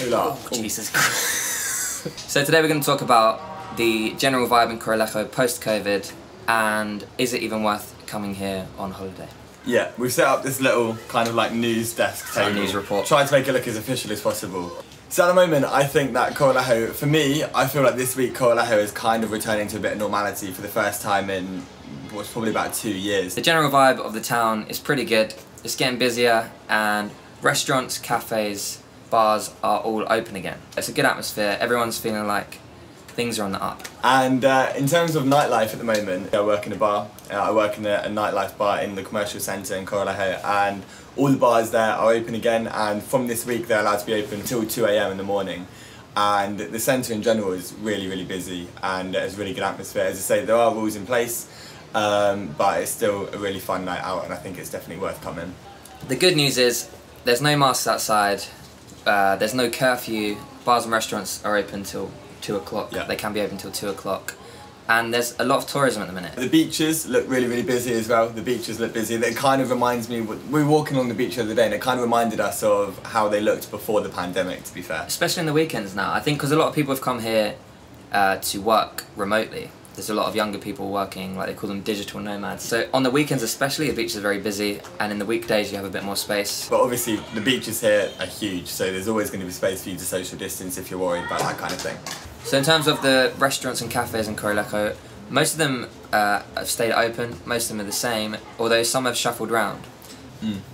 Oh, Jesus Christ. So today we're going to talk about the general vibe in Corralejo post-COVID, and is it even worth coming here on holiday? Yeah, we've set up this little kind of like news desk table. News report. Trying to make it look as official as possible. So at the moment, I think that Corralejo, for me, I feel like this week Corralejo is kind of returning to a bit of normality for the first time in what's probably about 2 years. The general vibe of the town is pretty good. It's getting busier, and restaurants, cafes, bars are all open again. It's a good atmosphere. Everyone's feeling like things are on the up. And in terms of nightlife at the moment, I work in a bar. I work in a nightlife bar in the commercial centre in Corralejo, and all the bars there are open again, and from this week they're allowed to be open until 2 AM in the morning. And the centre in general is really, really busy, and it's a really good atmosphere. As I say, there are rules in place, but it's still a really fun night out, and I think it's definitely worth coming. The good news is there's no masks outside, there's no curfew, bars and restaurants are open till 2 o'clock. Yeah. They can be open till 2 o'clock. And there's a lot of tourism at the minute. The beaches look really, really busy as well. The beaches look busy. That kind of reminds me, we were walking along the beach the other day, and it kind of reminded us of how they looked before the pandemic, to be fair. Especially in the weekends now. I think because a lot of people have come here to work remotely. There's a lot of younger people working, like they call them digital nomads. So on the weekends especially, the beach is very busy, and in the weekdays you have a bit more space. But obviously the beaches here are huge, so there's always going to be space for you to social distance if you're worried about that kind of thing. So in terms of the restaurants and cafes in Corralejo, most of them have stayed open, most of them are the same, although some have shuffled round.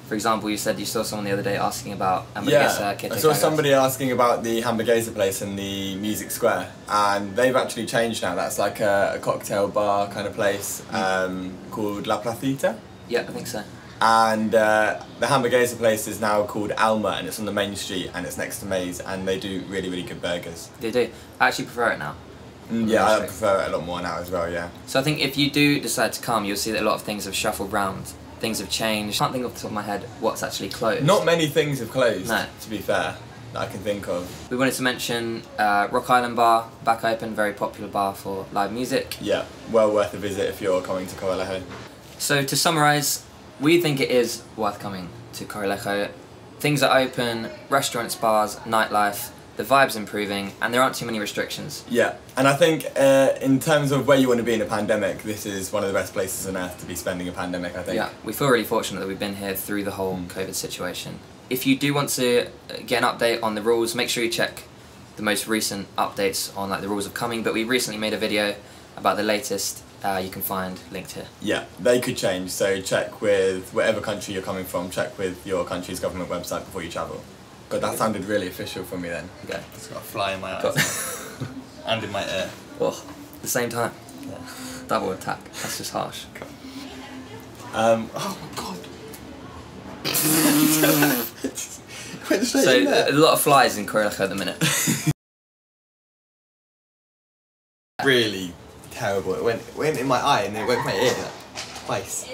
For example, you said you saw someone the other day asking about hamburguesa. Yeah, I saw somebody asking about the hamburguesa place in the Music Square, and they've actually changed now. That's like a cocktail bar kind of place called La Placita. Yeah, I think so. And the hamburguesa place is now called Alma, and it's on the main street, and it's next to Maze, and they do really, really good burgers. They do. I actually prefer it now. Yeah, I prefer it a lot more now as well, yeah. So I think if you do decide to come, you'll see that a lot of things have shuffled round. Things have changed. I can't think off the top of my head what's actually closed. Not many things have closed, no. To be fair, that I can think of. We wanted to mention Rock Island Bar, back open, very popular bar for live music. Yeah, well worth a visit if you're coming to Corralejo. So to summarise, we think it is worth coming to Corralejo. Things are open, restaurants, bars, nightlife, the vibe's improving, and there aren't too many restrictions. Yeah, and I think in terms of where you want to be in a pandemic, this is one of the best places on earth to be spending a pandemic, I think. Yeah, we feel really fortunate that we've been here through the whole COVID situation. If you do want to get an update on the rules, make sure you check the most recent updates on like the rules of coming, but we recently made a video about the latest. You can find linked here. Yeah, they could change, so check with whatever country you're coming from, check with your country's government website before you travel. God, that sounded really official from me then. Okay. It's got a fly in my eyes. And in my ear. Oh, at the same time. Yeah. Double attack. That's just harsh. Oh my god. So, a lot of flies in Corralejo at the minute. Really terrible. It went in my eye and then it went in my ear twice.